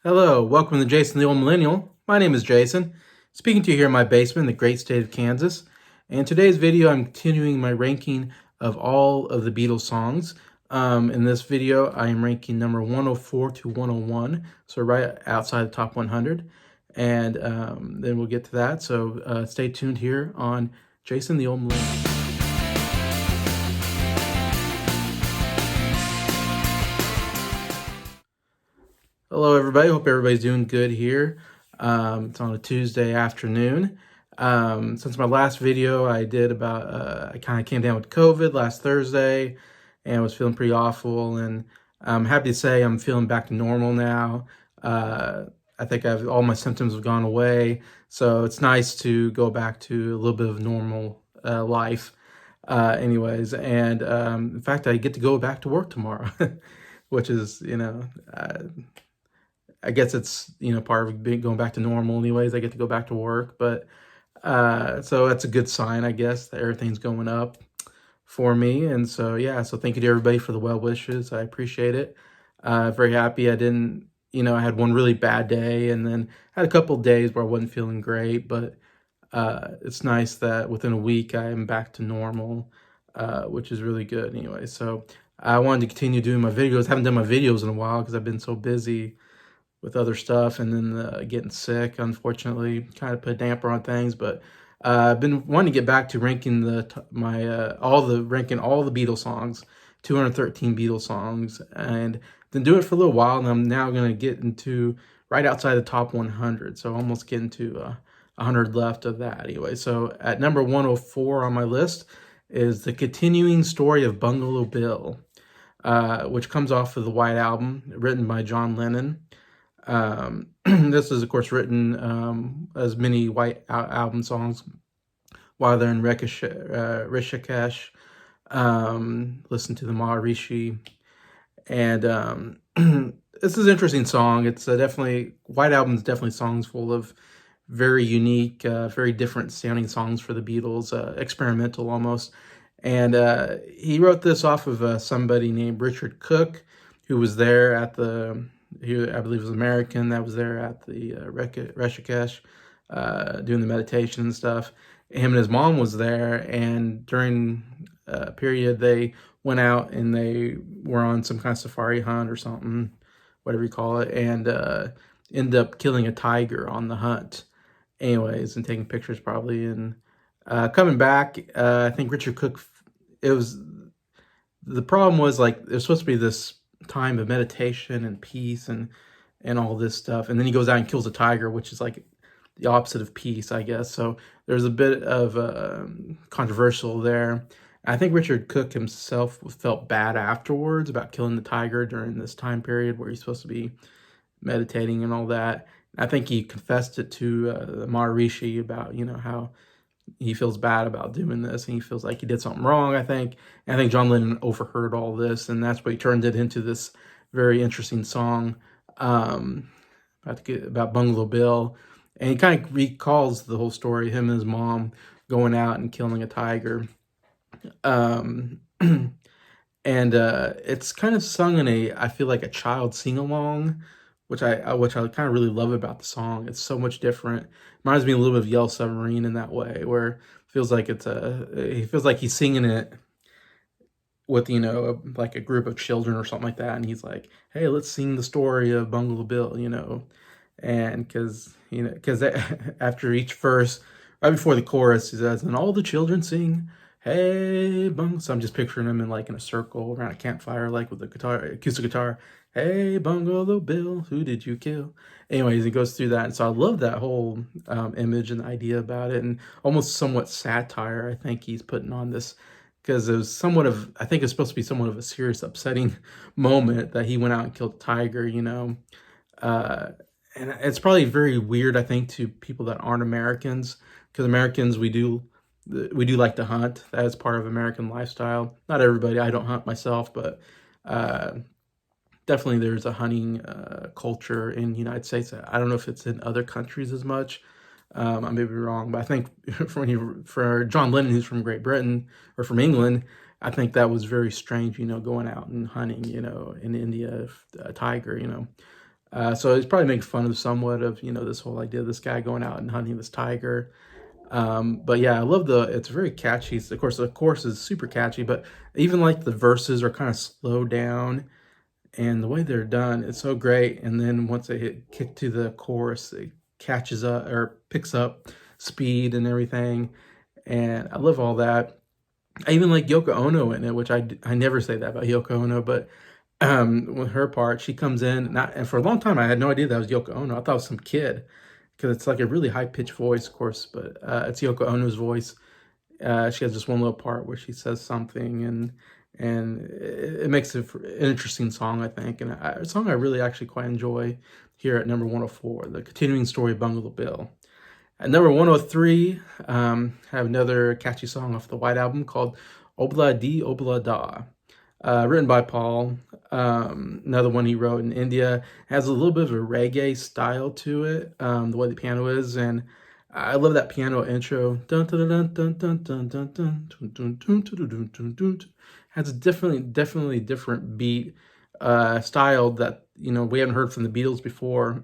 Hello, welcome to Jason the Old Millennial. My name is Jason, speaking to you here in my basement in the great state of Kansas. In today's video, I'm continuing my ranking of all of the Beatles songs. In this video, I am ranking number 104 to 101, so right outside the top 100. And then we'll get to that, so stay tuned here on Jason the Old Millennial. Hello, everybody. Hope everybody's doing good here. It's on a Tuesday afternoon. Since my last video, I did about, I kind of came down with COVID last Thursday and was feeling pretty awful. And I'm happy to say I'm feeling back to normal now. I think all my symptoms have gone away. So it's nice to go back to a little bit of normal life. Anyways, and in fact, I get to go back to work tomorrow, which is, I guess it's, part of going back to normal anyways. I get to go back to work, but so that's a good sign, I guess, that everything's going up for me. And so, yeah, so thank you to everybody for the well wishes. I appreciate it. Very happy. I didn't, I had one really bad day and then had a couple of days where I wasn't feeling great, but it's nice that within a week I am back to normal, which is really good anyway. So I wanted to continue doing my videos. Haven't done my videos in a while because I've been so busy with other stuff, and then getting sick, unfortunately, kind of put a damper on things. But I've been wanting to get back to ranking all the Beatles songs, 213 Beatles songs, and then do it for a little while. And I'm now going to get into right outside the top 100, so almost getting to 100 left of that anyway. So at number 104 on my list is The Continuing Story of Bungalow Bill, which comes off of the White Album, written by John Lennon. This is, of course, written as many White Album songs while they're in Rishikesh. Listen to the Maharishi. And this is an interesting song. It's definitely, White Album's definitely songs full of very unique, very different sounding songs for the Beatles, experimental almost. And he wrote this off of somebody named Richard Cook, who was there at I believe was American, that was there at the Rishikesh doing the meditation and stuff. Him and his mom was there, and during a period they went out and they were on some kind of safari hunt or something, whatever you call it, and ended up killing a tiger on the hunt anyways, and taking pictures probably. And coming back, I think Richard Cook, the problem was, like, it was supposed to be this time of meditation and peace and all this stuff, and then he goes out and kills a tiger, which is like the opposite of peace, I guess. So there's a bit of controversial there. I think Richard Cook himself felt bad afterwards about killing the tiger during this time period where he's supposed to be meditating and all that. I think he confessed it to Maharishi about, how he feels bad about doing this, and he feels like he did something wrong, I think. And I think John Lennon overheard all this, and that's what he turned it into this very interesting song about Bungalow Bill. And he kind of recalls the whole story, him and his mom going out and killing a tiger. And it's kind of sung in I feel like a child sing-along, which I kind of really love about the song. It's so much different. Reminds me a little bit of Yellow Submarine in that way, where it feels like he feels like he's singing it with, like a group of children or something like that. And he's like, hey, let's sing the story of Bungalow Bill, and because after each verse, right before the chorus, he says, and all the children sing, hey, Bungalow. So I'm just picturing him in a circle around a campfire, like with a acoustic guitar. Hey, Bungalow Bill, who did you kill? Anyways, he goes through that. And so I love that whole image and idea about it, and almost somewhat satire, I think he's putting on this, because it was I think it's supposed to be somewhat of a serious, upsetting moment that he went out and killed a tiger, and it's probably very weird, I think, to people that aren't Americans, because Americans, we do like to hunt. That is part of American lifestyle. Not everybody. I don't hunt myself, but definitely there's a hunting culture in the United States. I don't know if it's in other countries as much. I may be wrong, but I think for John Lennon, who's from Great Britain or from England, I think that was very strange, going out and hunting, in India, a tiger, So he's probably making fun of somewhat of, this whole idea of this guy going out and hunting this tiger. But yeah, I love it's very catchy. Of course, the chorus is super catchy, but even like the verses are kind of slowed down, and the way they're done, it's so great. And then once they kick to the chorus, it catches up or picks up speed and everything. And I love all that. I even like Yoko Ono in it, which I never say that about Yoko Ono, but with her part, she comes in, and for a long time I had no idea that was Yoko Ono. I thought it was some kid because it's like a really high pitched voice, of course, but it's Yoko Ono's voice. She has just one little part where she says something, and it makes it an interesting song, I think, and a song I really actually quite enjoy here at number 104, The Continuing Story of Bungalow Bill. At number 103, have another catchy song off the White Album called Obla-Di-Ob-La-Da. Written by Paul, another one he wrote in India. It has a little bit of a reggae style to it, the way the piano is, and I love that piano intro. Dun dun dun dun dun dun dun dun dun dun dun dun dun dun. Has a definitely different beat, style that we haven't heard from the Beatles before.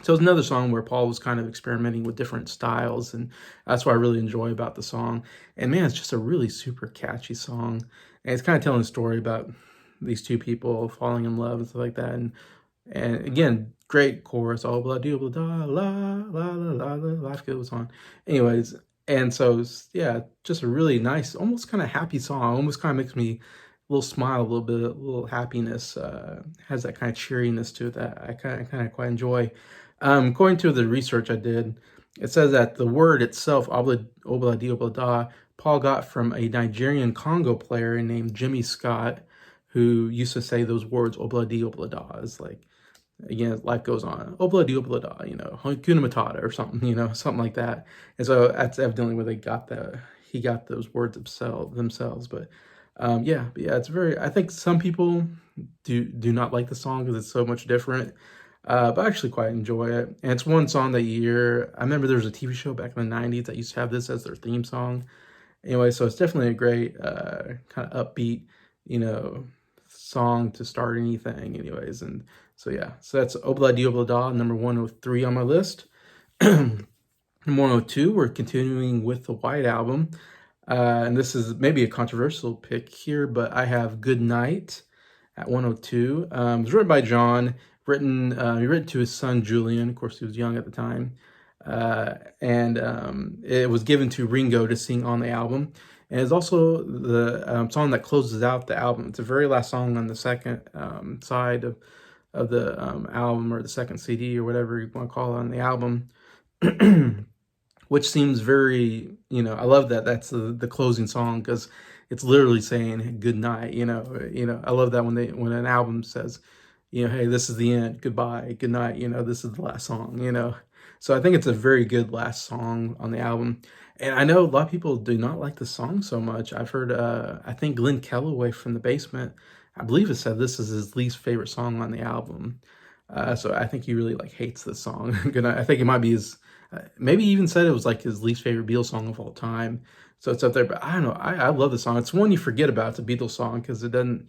So it's another song where Paul was kind of experimenting with different styles, and that's what I really enjoy about the song. And man, it's just a really super catchy song, and it's kind of telling a story about these two people falling in love and stuff like that. And again, great chorus, oh blah doo blah da la la la la, life goes on. Anyways, and so yeah, just a really nice, almost kind of happy song. Almost kind of makes me a little smile, a little bit, a little happiness. Has that kind of cheeriness to it that I kind of quite enjoy. According to the research I did, it says that the word itself, Obla-Di-Ob-La-Da, Paul got from a Nigerian Congo player named Jimmy Scott, who used to say those words, Obla-Di-Ob-La-Da. It's like, again, life goes on. Obla-Di-Ob-La-Da, Hakuna Matata or something, something like that. And so that's evidently where he got those words themselves. But yeah, it's I think some people do not like the song because it's so much different. But I actually quite enjoy it. And it's one song that you hear. I remember there was a TV show back in the 90s that used to have this as their theme song. Anyway, so it's definitely a great kind of upbeat, song to start anything anyways. And so yeah, so that's Obla-Di-Ob-La-Da, number 103 on my list. Number 102, we're continuing with the White Album. And this is maybe a controversial pick here, but I have Good Night at 102. It was written by John, he written to his son Julian. Of course, he was young at the time. And it was given to Ringo to sing on the album. And it's also the song that closes out the album. It's the very last song on the second side of the album, or the second CD, or whatever you want to call it, on the album. Which seems very, I love that that's the closing song, because it's literally saying good night. I love that when an album says, hey, this is the end, goodbye, good night, this is the last song. So I think it's a very good last song on the album. And I know a lot of people do not like the song so much. I've heard, I think Glenn Kellaway from The Basement, I believe, it said this is his least favorite song on the album. So I think he really hates this song. Good night. I think it might be maybe even said it was his least favorite Beatles song of all time. So it's up there, but I don't know. I love the song. It's one you forget about. It's a Beatles song because it doesn't,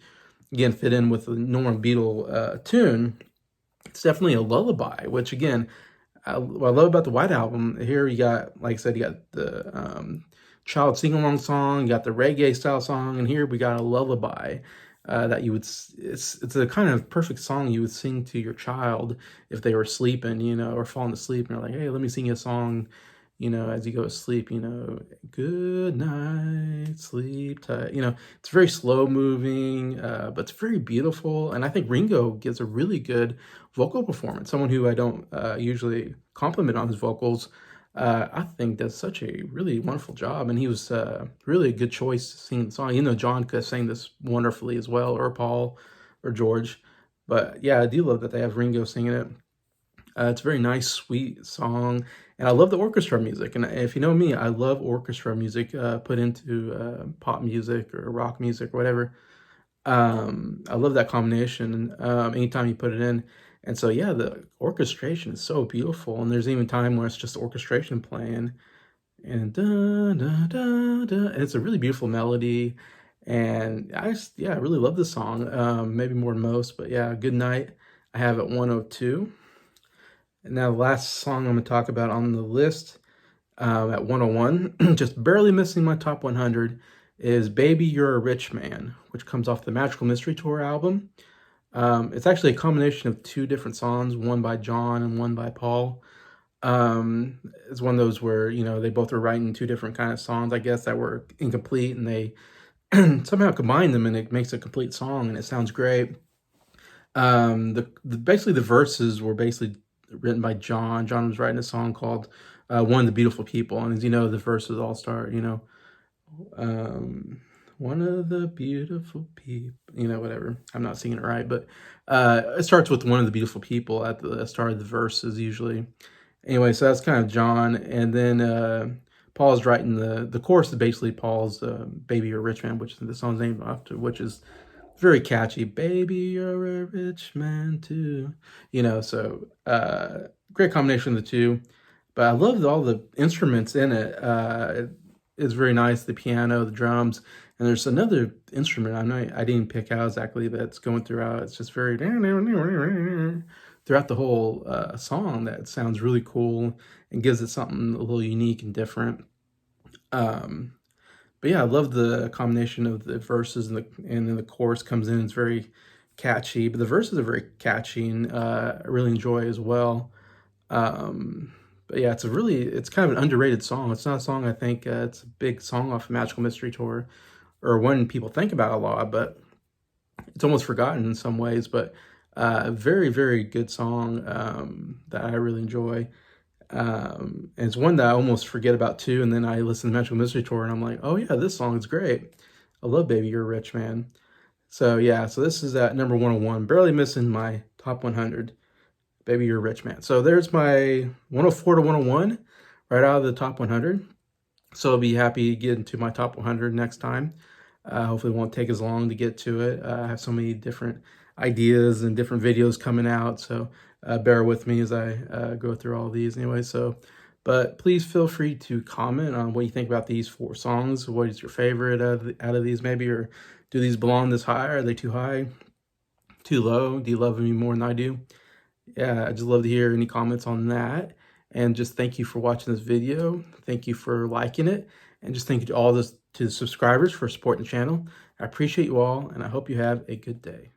again, fit in with the normal Beatle tune. It's definitely a lullaby, which again, what I love about the White Album, here you got, like I said, you got the child sing-along song, you got the reggae style song, and here we got a lullaby. That you would, it's a kind of perfect song you would sing to your child if they were sleeping, or falling asleep, and you're like, hey, let me sing you a song, as you go to sleep, good night, sleep tight, it's very slow moving, but it's very beautiful. And I think Ringo gives a really good vocal performance. Someone who I don't usually compliment on his vocals, I think does such a really wonderful job, and he was really a good choice to sing the song. John could have sang this wonderfully as well, or Paul, or George. But yeah, I do love that they have Ringo singing it. It's a very nice, sweet song, and I love the orchestra music. And if you know me, I love orchestra music put into pop music or rock music or whatever. I love that combination anytime you put it in. And so, yeah, the orchestration is so beautiful. And there's even time where it's just orchestration playing. And da, da, da, da. It's a really beautiful melody. And I really love this song. Maybe more than most, but yeah, Good Night. I have at 102. And now the last song I'm going to talk about on the list at 101, just barely missing my top 100, is Baby You're a Rich Man, which comes off the Magical Mystery Tour album. It's actually a combination of two different songs, one by John and one by Paul. It's one of those where, you know, they both were writing two different kind of songs, I guess, that were incomplete, and they somehow combine them and it makes a complete song and it sounds great. Basically the verses were basically written by John. John was writing a song called One of the Beautiful People. And as you know, the verses all start, you know, one of the beautiful people, you know, whatever. I'm not singing it right, but it starts with one of the beautiful people at the start of the verses usually. Anyway, so that's kind of John. And then Paul's writing the chorus is basically Paul's Baby You're a Rich Man, which the song's named after, which is very catchy. Baby, you're a rich man too. You know, so great combination of the two. But I loved all the instruments in it. It's very nice, the piano, the drums, and there's another instrument I didn't pick out exactly that's going throughout. It's just very throughout the whole song that sounds really cool and gives it something a little unique and different. But yeah, I love the combination of the verses and then the chorus comes in. It's very catchy, but the verses are very catchy and I really enjoy as well. But yeah, it's kind of an underrated song. It's not a song I think it's a big song off of Magical Mystery Tour or one people think about a lot, but it's almost forgotten in some ways. But very, very good song that I really enjoy. And it's one that I almost forget about too. And then I listen to Magical Mystery Tour and I'm like, oh yeah, this song is great. I love Baby You're a Rich Man. So yeah, so this is at number 101, barely missing my top 100, Baby You're a Rich Man. So there's my 104 to 101 right out of the top 100. So I'll be happy to get into my top 100 next time. Hopefully it won't take as long to get to it. I have so many different ideas and different videos coming out, so bear with me as I go through all these anyway. So, but please feel free to comment on what you think about these 4 songs. What is your favorite out of these maybe, or do these belong this high? Are they too high, too low? Do you love me more than I do? Yeah, I'd just love to hear any comments on that. And just thank you for watching this video. Thank you for liking it. And just thank you to all to the subscribers for supporting the channel. I appreciate you all, and I hope you have a good day.